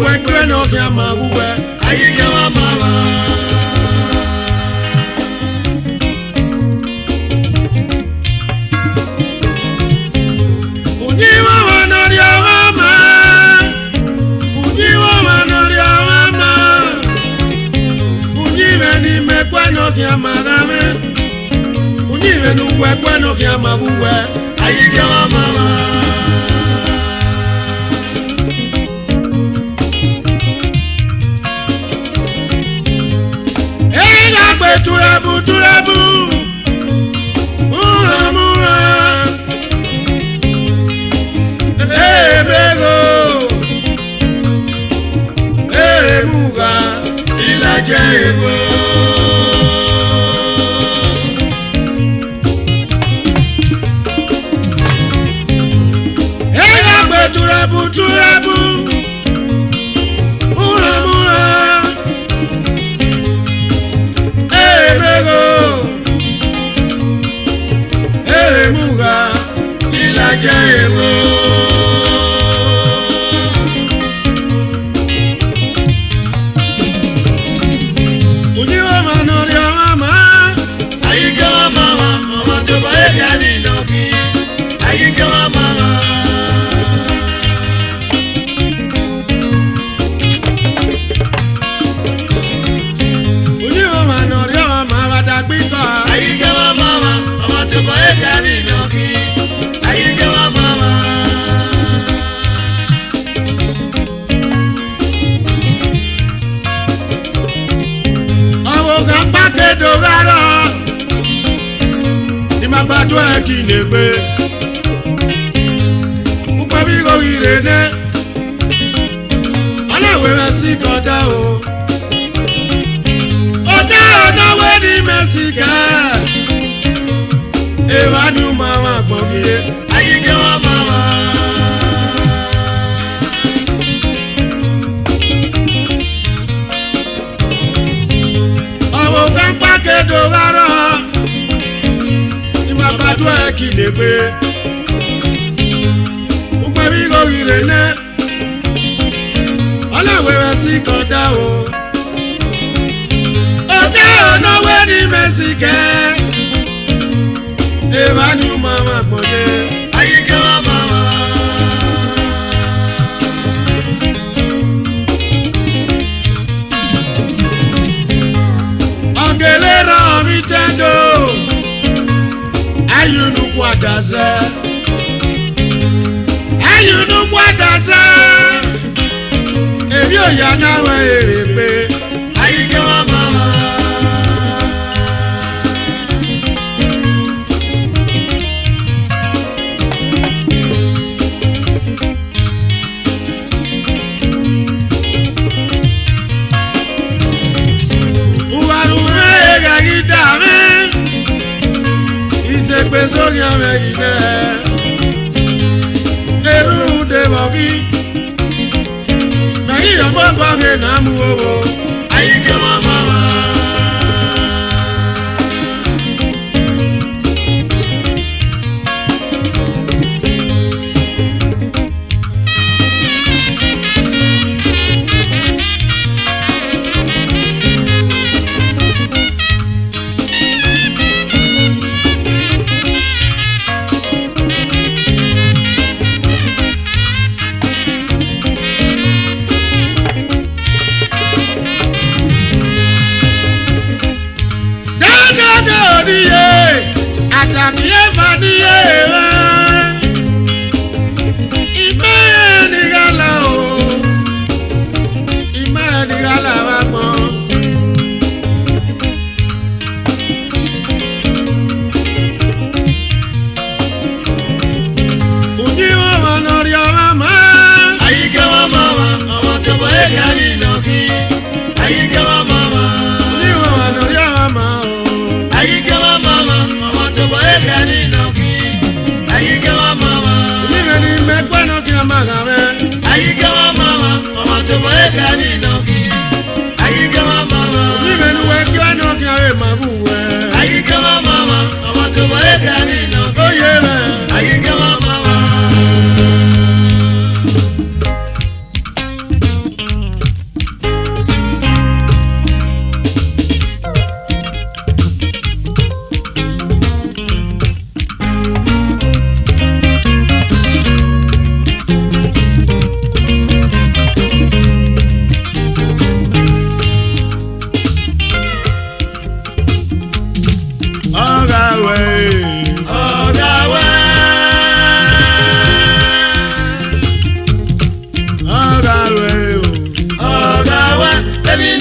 uwe kwe no kia maguwe ayige wa mama Unyiwa wanoria mama Unyiwa wanoria mama Unyiwe ni mekwe no kia magame Unyiwe nuwe kwe no kia maguwe ayige wa mama Turabu, turabu, mura, mura. Bego, muga, ilaje ego. Turabu, turabu, mura, mura. Muga ilaje ego Ujiwa manori wa mama ayige wa mama mama toba egani noki ayige wa mama Ujiwa manori wa mama dagbika ayige wa mama mama toba egani noki ayige wa mama Awo ga pake dogaro Ni magbado e kinegbe Upa bi go irene Alawe ra si koda o Oda ona we ni mesika Ewadu mama gbogie ayige wa mama Awo kan pake dogaro Ni magbado e kinegbe Upa bi go irene Alawe ra si koda o Oda ona we ni mesika Evanu mama kode ayige wa mama Angelera mitendo Ayunu kwadaze Ebi oya nawe erepe ayige wa mama Sórí àwọn ilẹ̀ Eru de bọ̀gí Mẹ́yìn ọgbọ́n bọ̀gí náà mú owó ayíkẹ́ wọn mama ayíkẹ́ wa mama ọmọ tó bọ́ ẹ̀ka nínú kí ayíkẹ́ wa mama onímẹ̀nuwẹ̀ kí wọ́n náà kí ara ẹ̀ máa kú wẹ̀ ayíkẹ́ wa mama ọmọ tó bọ́ ẹ̀ka nínú kí ó yé rẹ̀ ayíkẹ́ wa mama.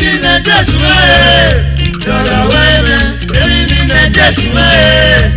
ni na Jesu eh. Dala weme, emi ni na Jesu eh.